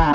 It's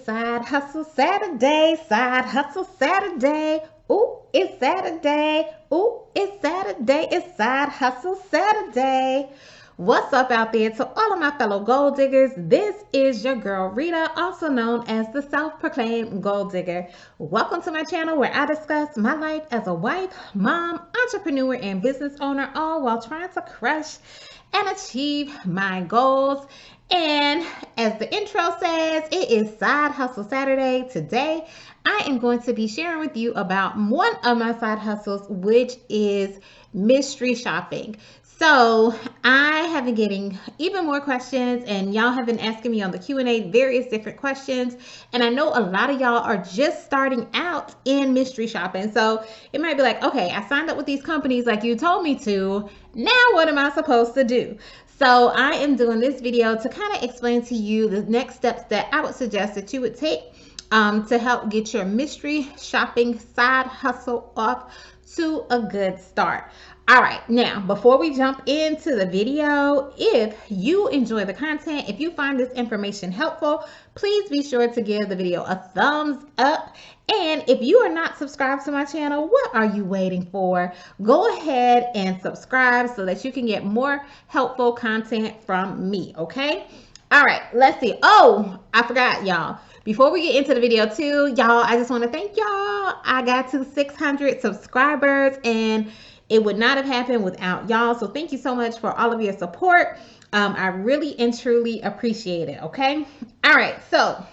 Side Hustle Saturday, Side Hustle Saturday. Ooh, it's Saturday. Ooh, it's Saturday. It's Side Hustle Saturday. What's up out there to all of my fellow gold diggers? This is your girl Rita, also known as the self-proclaimed gold digger. Welcome to my channel where I discuss my life as a wife, mom, entrepreneur, and business owner, all while trying to crush and achieve my goals. And as the intro says, it is Side Hustle Saturday. Today, I am going to be sharing with you about one of my side hustles, which is mystery shopping. So I have been getting even more questions, and y'all have been asking me on the Q&A various different questions. And I know a lot of y'all are just starting out in mystery shopping. So it might be like, okay, I signed up with these companies like you told me to. Now what am I supposed to do? So I am doing this video to kind of explain to you the next steps that I would suggest that you would take to help get your mystery shopping side hustle off to a good start. All right, now before we jump into the video, if you enjoy the content, if you find this information helpful, please be sure to give the video a thumbs up. And if you are not subscribed to my channel, what are you waiting for? Go ahead and subscribe so that you can get more helpful content from me, okay? All right, let's see. Oh, I forgot, y'all. Before we get into the video too, y'all, I just want to thank y'all. I got to 600 subscribers, and it would not have happened without y'all. So thank you so much for all of your support. I really and truly appreciate it, okay? All right, so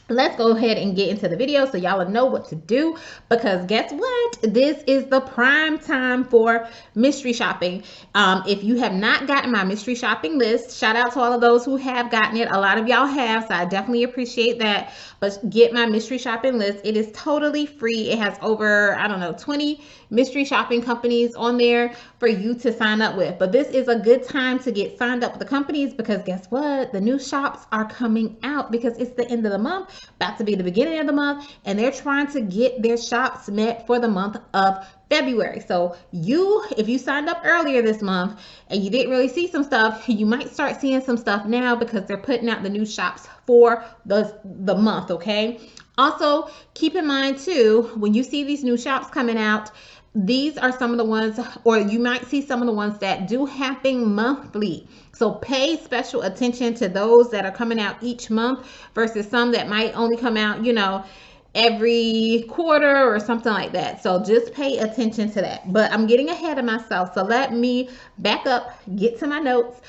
let's go ahead and get into the video so y'all know what to do, because guess what? This is the prime time for mystery shopping. If you have not gotten my mystery shopping list, shout out to all of those who have gotten it. A lot of y'all have, so I definitely appreciate that. But get my mystery shopping list. It is totally free. It has over, I don't know, 20 mystery shopping companies on there for you to sign up with. But this is a good time to get signed up with the companies, because guess what? The new shops are coming out because it's the end of the month, about to be the beginning of the month, and they're trying to get their shops met for the month of February. So if you signed up earlier this month and you didn't really see some stuff, you might start seeing some stuff now because they're putting out the new shops for the month, okay? Also, keep in mind too, when you see these new shops coming out, these are some of the ones, or you might see some of the ones that do happen monthly. So pay special attention to those that are coming out each month versus some that might only come out, every quarter or something like that. So just pay attention to that. But I'm getting ahead of myself, so let me back up, get to my notes,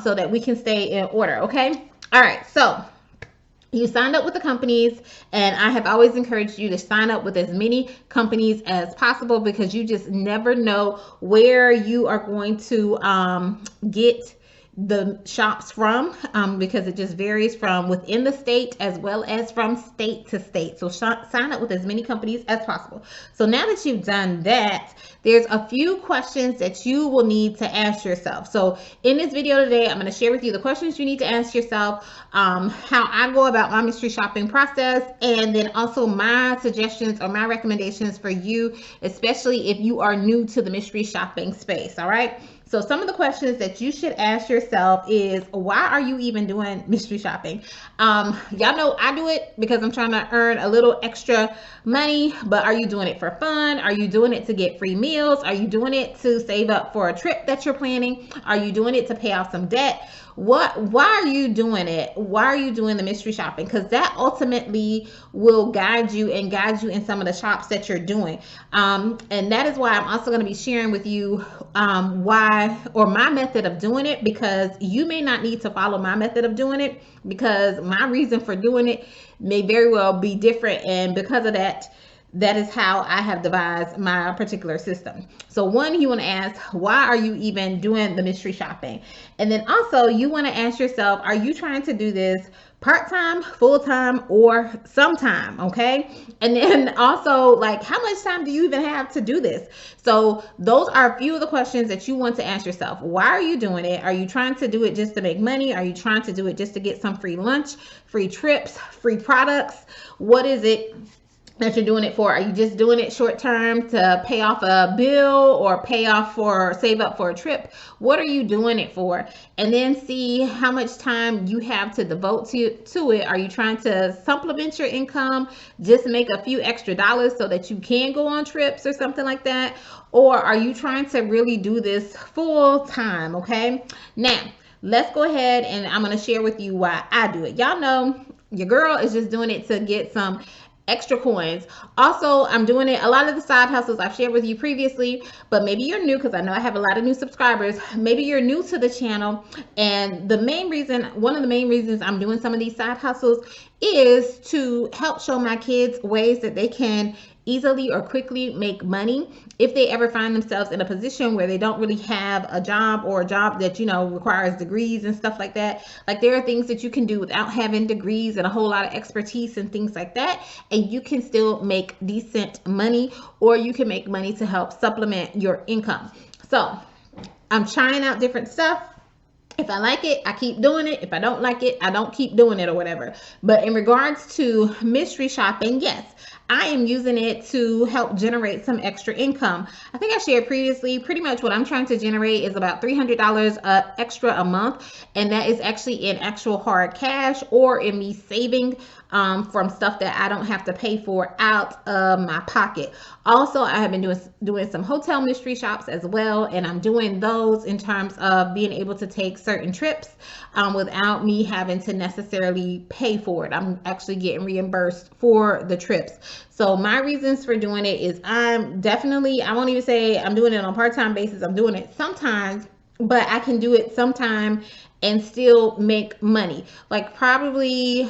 so that we can stay in order, okay? All right, so you signed up with the companies, and I have always encouraged you to sign up with as many companies as possible, because you just never know where you are going to get the shops from, because it just varies from within the state as well as from state to state. So sign up with as many companies as possible. So now that you've done that, there's a few questions that you will need to ask yourself. So in this video today, I'm going to share with you the questions you need to ask yourself, how I go about my mystery shopping process, and then also my suggestions or my recommendations for you, especially if you are new to the mystery shopping space. All right. So some of the questions that you should ask yourself is, why are you even doing mystery shopping? Y'all know I do it because I'm trying to earn a little extra money, but are you doing it for fun? Are you doing it to get free meals? Are you doing it to save up for a trip that you're planning? Are you doing it to pay off some debt? Why are you doing it? Why are you doing the mystery shopping? Because that ultimately will guide you in some of the shops that you're doing. And that is why I'm also going to be sharing with you why, or my method of doing it, because you may not need to follow my method of doing it, because my reason for doing it may very well be different. And because of that, That is how I have devised my particular system. So one, you want to ask, why are you even doing the mystery shopping? And then also you want to ask yourself, are you trying to do this part-time, full-time, or sometime? Okay. And then also, like, how much time do you even have to do this? So those are a few of the questions that you want to ask yourself. Why are you doing it? Are you trying to do it just to make money? Are you trying to do it just to get some free lunch, free trips, free products? What is it that you're doing it for? Are you just doing it short term to pay off a bill or pay off for save up for a trip? What are you doing it for? And then see how much time you have to devote to it. Are you trying to supplement your income, just make a few extra dollars so that you can go on trips or something like that? Or are you trying to really do this full time? Okay, now let's go ahead and I'm going to share with you why I do it. Y'all know your girl is just doing it to get some extra coins. Also, I'm doing it, a lot of the side hustles I've shared with you previously, but maybe you're new, because I know I have a lot of new subscribers. Maybe you're new to the channel, and one of the main reasons I'm doing some of these side hustles is to help show my kids ways that they can easily or quickly make money if they ever find themselves in a position where they don't really have a job, or a job that, you know, requires degrees and stuff like that. Like, there are things that you can do without having degrees and a whole lot of expertise and things like that, and you can still make decent money, or you can make money to help supplement your income. So I'm trying out different stuff. If I like it, I keep doing it. If I don't like it, I don't keep doing it or whatever. But in regards to mystery shopping, yes, I am using it to help generate some extra income. I think I shared previously, pretty much what I'm trying to generate is about $300 extra a month. And that is actually in actual hard cash, or in me saving from stuff that I don't have to pay for out of my pocket. Also, I have been doing some hotel mystery shops as well, and I'm doing those in terms of being able to take certain trips without me having to necessarily pay for it. I'm actually getting reimbursed for the trips. So my reasons for doing it is I won't even say I'm doing it on a part-time basis. I'm doing it sometimes, but I can do it sometime and still make money. Like, probably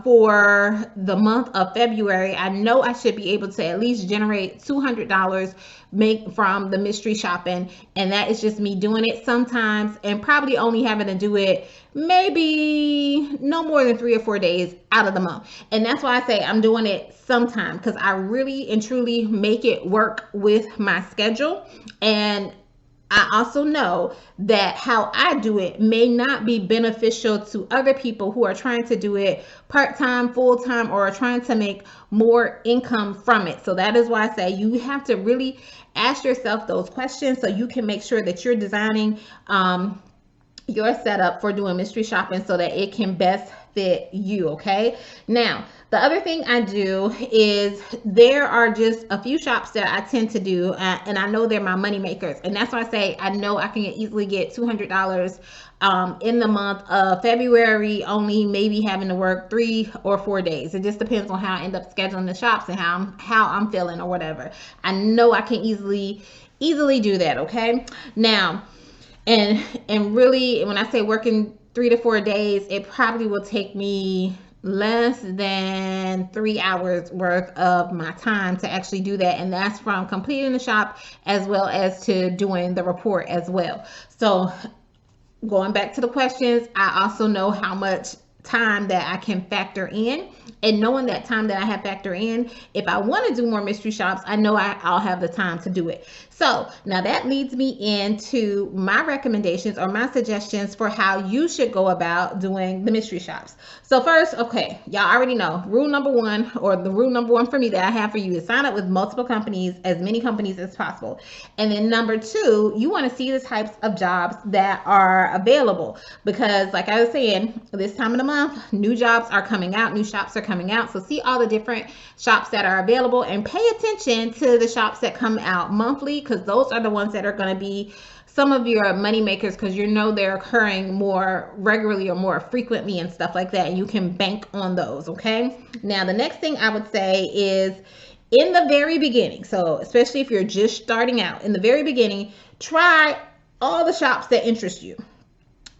for the month of February, I know I should be able to at least generate $200 make from the mystery shopping, and that is just me doing it sometimes, and probably only having to do it maybe no more than 3 or 4 days out of the month. And that's why I say I'm doing it sometime, because I really and truly make it work with my schedule. And I also know that how I do it may not be beneficial to other people who are trying to do it part-time, full-time, or are trying to make more income from it. So that is why I say you have to really ask yourself those questions so you can make sure that you're designing your setup for doing mystery shopping so that it can best fit you. Okay, now the other thing I do is there are just a few shops that I tend to do, and I know they're my money makers, and that's why I say I know I can easily get $200 in the month of February, only maybe having to work 3 or 4 days. It just depends on how I end up scheduling the shops and how I'm feeling or whatever. I know I can easily do that. Okay, now and really, when I say working 3 to 4 days, it probably will take me less than 3 hours worth of my time to actually do that. And that's from completing the shop as well as to doing the report as well. So going back to the questions, I also know how much time that I can factor in, and knowing that time that I have factor in, if I want to do more mystery shops, I know I'll have the time to do it. So now that leads me into my recommendations or my suggestions for how you should go about doing the mystery shops. So first, okay, y'all already know rule number one, or the rule number one for me that I have for you, is sign up with multiple companies, as many companies as possible. And then number two, you want to see the types of jobs that are available, because like I was saying, this time of the month, new jobs are coming out, new shops are coming out. So see all the different shops that are available, and pay attention to the shops that come out monthly, because those are the ones that are going to be some of your money makers, because you know they're occurring more regularly or more frequently and stuff like that, and you can bank on those. Okay, now the next thing I would say is, in the very beginning, so especially if you're just starting out, in the very beginning, try all the shops that interest you.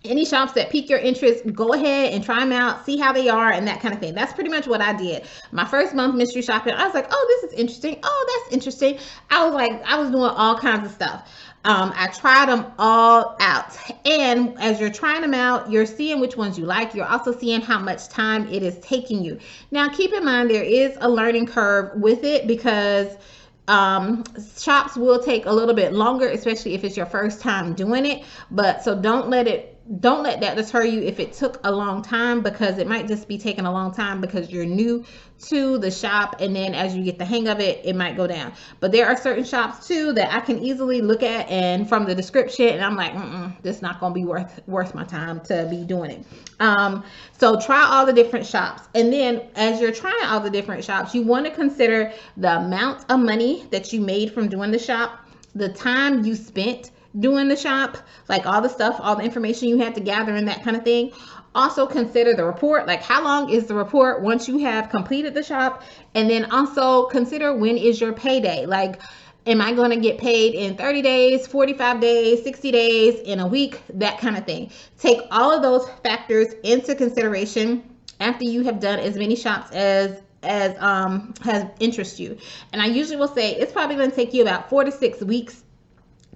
Any shops that pique your interest, go ahead and try them out, see how they are, and that kind of thing. That's pretty much what I did. My first month mystery shopping, I was like, oh, this is interesting. Oh, that's interesting. I was doing all kinds of stuff. I tried them all out. And as you're trying them out, you're seeing which ones you like. You're also seeing how much time it is taking you. Now, keep in mind, there is a learning curve with it because shops will take a little bit longer, especially if it's your first time doing it. But so don't let that deter you if it took a long time, because it might just be taking a long time because you're new to the shop, and then as you get the hang of it, it might go down. But there are certain shops too that I can easily look at and from the description, and I'm like, this is not going to be worth my time to be doing it. So try all the different shops, and then as you're trying all the different shops, you want to consider the amount of money that you made from doing the shop, the time you spent doing the shop, like all the stuff, all the information you had to gather and that kind of thing. Also consider the report, like how long is the report once you have completed the shop, and then also consider when is your payday. Like, am I going to get paid in 30 days, 45 days, 60 days, in a week, that kind of thing. Take all of those factors into consideration after you have done as many shops as has interest you. And I usually will say it's probably going to take you about 4 to 6 weeks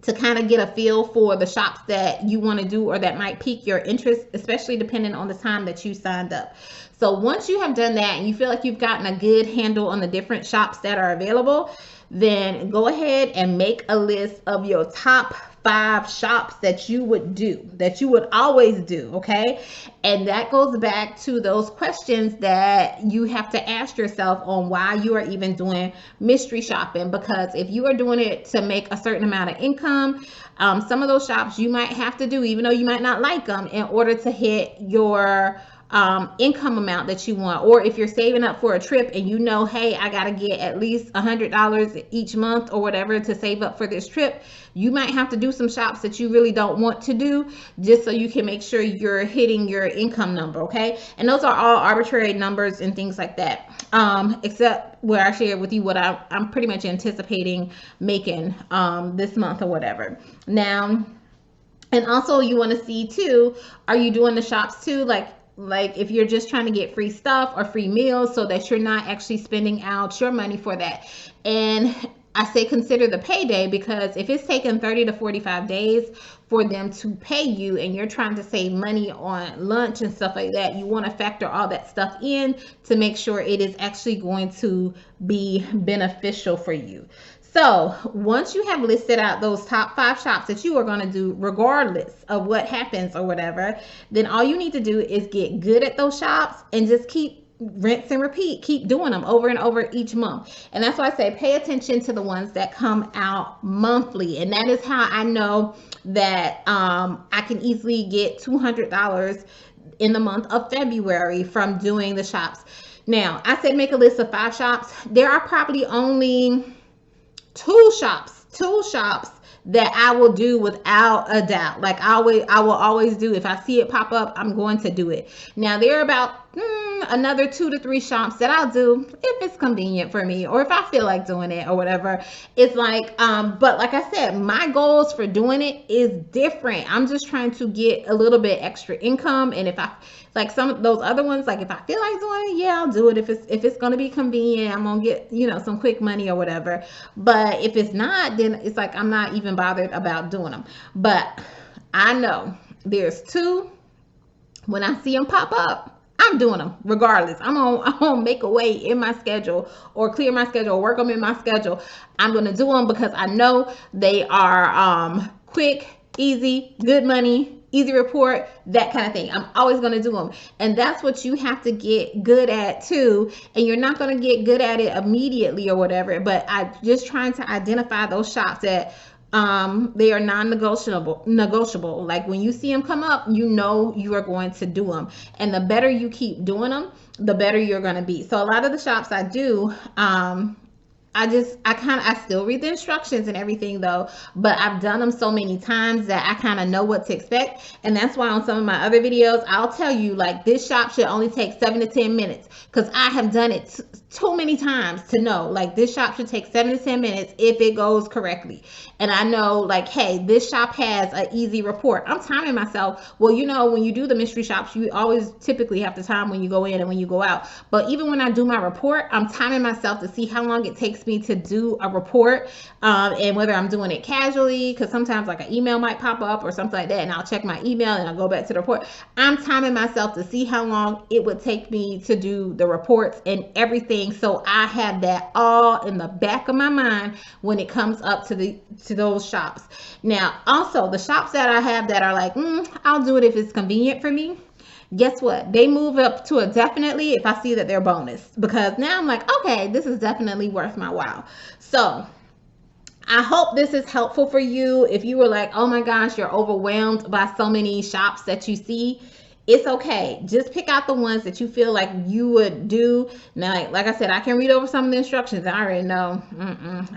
to kind of get a feel for the shops that you want to do or that might pique your interest, especially depending on the time that you signed up. So once you have done that and you feel like you've gotten a good handle on the different shops that are available, then go ahead and make a list of your top 5 shops that you would do, that you would always do, okay? And that goes back to those questions that you have to ask yourself on why you are even doing mystery shopping. Because if you are doing it to make a certain amount of income, some of those shops you might have to do, even though you might not like them, in order to hit your income amount that you want. Or if you're saving up for a trip and you know, hey, I gotta get at least $100 each month or whatever to save up for this trip, you might have to do some shops that you really don't want to do just so you can make sure you're hitting your income number, okay? And those are all arbitrary numbers and things like that, except where I shared with you what I'm pretty much anticipating making this month or whatever. Now, and also you want to see too, are you doing the shops too, like if you're just trying to get free stuff or free meals so that you're not actually spending out your money for that. And I say consider the payday, because if it's taking 30 to 45 days for them to pay you and you're trying to save money on lunch and stuff like that, you want to factor all that stuff in to make sure it is actually going to be beneficial for you. So once you have listed out those top 5 shops that you are going to do regardless of what happens or whatever, then all you need to do is get good at those shops and just keep rinse and repeat, keep doing them over and over each month. And that's why I say pay attention to the ones that come out monthly. And that is how I know that I can easily get $200 in the month of February from doing the shops. Now, I said make a list of 5 shops. There are probably only two shops that I will do without a doubt. Like I will always do. If I see it pop up, I'm going to do it. Now there are about another 2 to 3 shops that I'll do if it's convenient for me or if I feel like doing it or whatever. It's like, but like I said, my goals for doing it is different. I'm just trying to get a little bit extra income. And if I, like some of those other ones, like if I feel like doing it, yeah, I'll do it. If it's going to be convenient, I'm going to get, some quick money or whatever. But if it's not, then it's like, I'm not even bothered about doing them. But I know there's 2, when I see them pop up, I'm doing them regardless. I'm gonna make a way in my schedule or clear my schedule or work them in my schedule. I'm gonna do them because I know they are quick, easy, good money, easy report, that kind of thing. I'm always going to do them. And that's what you have to get good at too. And you're not going to get good at it immediately or whatever, but I just trying to identify those shops that they are negotiable. Like when you see them come up, you know you are going to do them. And the better you keep doing them, the better you're going to be. So a lot of the shops I do, I still read the instructions and everything though, but I've done them so many times that I kind of know what to expect. And that's why on some of my other videos, I'll tell you like this shop should only take 7 to 10 minutes because I have done it too many times to know like this shop should take 7 to 10 minutes if it goes correctly. And I know like, hey, this shop has an easy report. I'm timing myself. Well, you know, when you do the mystery shops, you always typically have to time when you go in and when you go out. But even when I do my report, I'm timing myself to see how long it takes me to do a report, and whether I'm doing it casually, because sometimes like an email might pop up or something like that, and I'll check my email and I'll go back to the report. I'm timing myself to see how long it would take me to do the reports and everything, so I have that all in the back of my mind when it comes up to those shops. Now, also the shops that I have that are like, I'll do it if it's convenient for me. Guess what? They move up to a definitely if I see that they're bonus, because now I'm like, okay, this is definitely worth my while. So I hope this is helpful for you. If you were like, oh my gosh, you're overwhelmed by so many shops that you see, it's okay. Just pick out the ones that you feel like you would do. Now, like I said, I can read over some of the instructions and I already know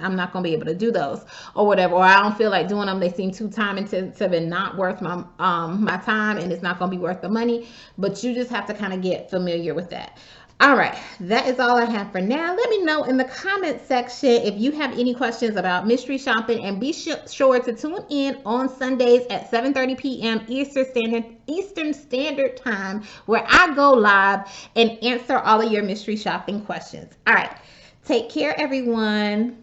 I'm not going to be able to do those or whatever. Or I don't feel like doing them. They seem too time intensive and not worth my my time, and it's not going to be worth the money. But you just have to kind of get familiar with that. All right, that is all I have for now. Let me know in the comment section if you have any questions about mystery shopping, and be sure to tune in on Sundays at 7:30 p.m. Eastern Standard Time, where I go live and answer all of your mystery shopping questions. All right, take care, everyone.